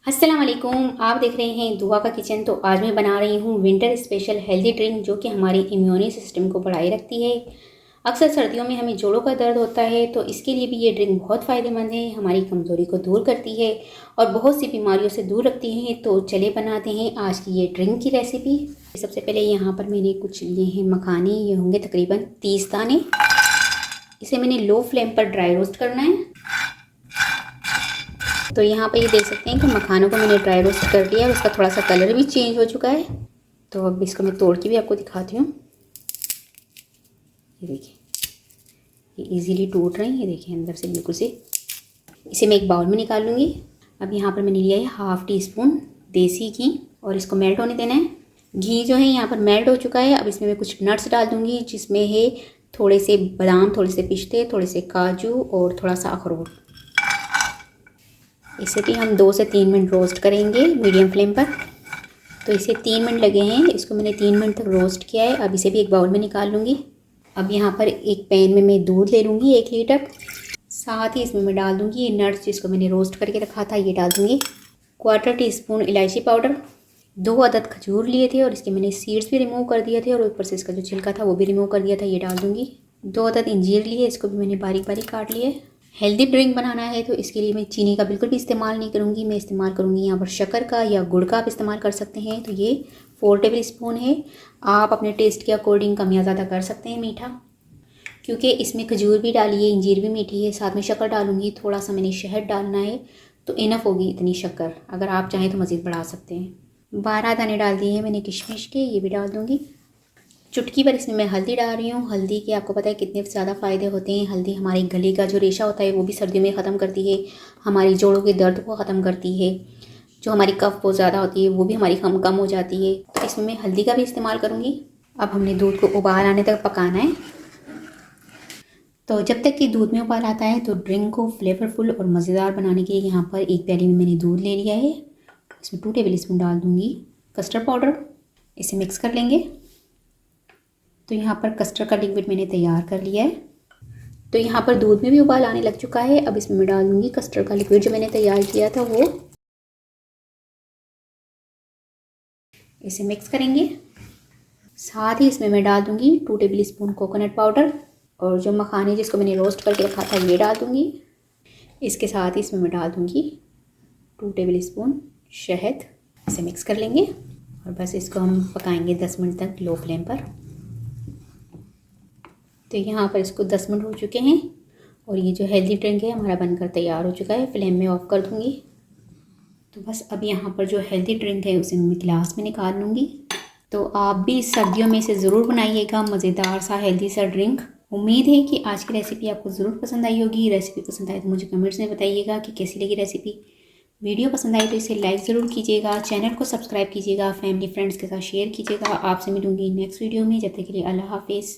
अस्सलाम वालेकुम। आप देख रहे हैं दुआ का किचन। तो आज मैं बना रही हूँ विंटर स्पेशल हेल्दी ड्रिंक जो कि हमारी इम्यूनी सिस्टम को बढ़ाए रखती है। अक्सर सर्दियों में हमें जोड़ों का दर्द होता है तो इसके लिए भी ये ड्रिंक बहुत फ़ायदेमंद है, हमारी कमज़ोरी को दूर करती है और बहुत सी बीमारियों से दूर रखती है। तो चले बनाते हैं आज की ये ड्रिंक की रेसिपी। सबसे पहले यहाँ पर मैंने कुछ लिए हैं मखाने, ये होंगे तकरीबन 30 दाने। इसे मैंने लो फ्लेम पर ड्राई रोस्ट करना है। तो यहाँ पे ये देख सकते हैं कि मखानों को मैंने ड्राई रोस्ट कर लिया है, उसका थोड़ा सा कलर भी चेंज हो चुका है। तो अब इसको मैं तोड़ के भी आपको दिखाती हूँ। ये देखिए, ये इजीली टूट रहे हैं, ये देखिए अंदर से बिल्कुल से। इसे मैं एक बाउल में निकाल लूँगी। अब यहाँ पर मैंने लिया है हाफ़ टी स्पून देसी घी और इसको मेल्ट होने देना है। घी जो है यहाँ पर मेल्ट हो चुका है। अब इसमें मैं कुछ नट्स डाल दूँगी, जिसमें है थोड़े से बादाम, थोड़े से पिस्ते, थोड़े से काजू और थोड़ा सा अखरोट। इसे भी हम 2 से 3 मिनट रोस्ट करेंगे मीडियम फ्लेम पर। तो इसे 3 मिनट लगे हैं, इसको मैंने 3 मिनट तक रोस्ट किया है। अब इसे भी एक बाउल में निकाल लूँगी। अब यहाँ पर एक पैन में मैं दूध ले लूँगी 1 लीटर। साथ ही इसमें मैं डाल दूँगी ये नट्स जिसको मैंने रोस्ट करके रखा था, ये डाल दूँगी। 1/4 टीस्पून इलायची पाउडर, 2 अदद खजूर लिए थे और इसके मैंने सीड्स भी रिमूव कर दिए थे और ऊपर से इसका जो छिलका था वो भी रिमूव कर दिया था, ये डाल दूँगी। 2 अदद इंजीर लिए, इसको भी मैंने बारीक बारीक काट लिया है। हेल्दी ड्रिंक बनाना है तो इसके लिए मैं चीनी का बिल्कुल भी इस्तेमाल नहीं करूँगी। मैं इस्तेमाल करूँगी यहाँ पर शक्कर का या गुड़ का आप इस्तेमाल कर सकते हैं। तो ये 4 टेबल स्पून है। आप अपने टेस्ट के अकॉर्डिंग कम या ज़्यादा कर सकते हैं मीठा, क्योंकि इसमें खजूर भी डाली है, इंजीर भी मीठी है। साथ में शक्कर डालूँगी, थोड़ा सा मैंने शहद डालना है तो इनफ होगी इतनी शक्कर। अगर आप चाहें तो मज़ीद बढ़ा सकते हैं। 12 दाने डाल दिए हैं मैंने किशमिश के, ये भी डाल दूँगी। चुटकी पर इसमें मैं हल्दी डाल रही हूँ। हल्दी के आपको पता है कितने ज़्यादा फ़ायदे होते हैं। हल्दी हमारे गले का जो रेशा होता है वो भी सर्दियों में ख़त्म करती है, हमारी जोड़ों के दर्द को ख़त्म करती है, जो हमारी कफ बहुत ज़्यादा होती है वो भी हमारी कम हो जाती है। तो इसमें मैं हल्दी का भी इस्तेमाल करूँगी। अब हमने दूध को उबाल आने तक पकाना है। तो जब तक कि दूध में उबाल आता है तो ड्रिंक को फ्लेवरफुल और मज़ेदार बनाने के लिए यहाँ पर एक प्याली में मैंने दूध ले लिया है। इसमें 2 टेबल स्पून डाल दूँगी कस्टर्ड पाउडर। इसे मिक्स कर लेंगे। तो यहाँ पर कस्टर्ड का लिक्विड मैंने तैयार कर लिया है। तो यहाँ पर दूध में भी उबाल आने लग चुका है। अब इसमें मैं डाल दूँगी कस्टर्ड का लिक्विड जो मैंने तैयार किया था वो। इसे मिक्स करेंगे। साथ ही इसमें मैं डाल दूँगी 2 टेबल स्पून कोकोनट पाउडर और जो मखाने जिसको मैंने रोस्ट करके रखा था ये डाल दूँगी। इसके साथ ही इसमें मैं डाल दूँगी 2 टेबल स्पून शहद। इसे मिक्स कर लेंगे और बस इसको हम पकाएंगे 10 मिनट तक लो फ्लेम पर। तो यहाँ पर इसको 10 मिनट हो चुके हैं और ये जो हेल्दी ड्रिंक है हमारा बनकर तैयार हो चुका है। फ्लेम में ऑफ कर दूँगी। तो बस अब यहाँ पर जो हेल्दी ड्रिंक है उसे मैं गिलास में निकाल लूँगी। तो आप भी सर्दियों में इसे ज़रूर बनाइएगा, मज़ेदार सा हेल्दी सा ड्रिंक। उम्मीद है कि आज की रेसिपी आपको ज़रूर पसंद आई होगी। रेसिपी पसंद आए तो मुझे कमेंट्स में बताइएगा कि कैसी लगी रेसिपी। वीडियो पसंद आई तो इसे लाइक ज़रूर कीजिएगा, चैनल को सब्सक्राइब कीजिएगा, फैमिली फ्रेंड्स के साथ शेयर कीजिएगा। आपसे मिलूँगी नेक्स्ट वीडियो में। जब तक के लिए अल्लाह हाफिज़।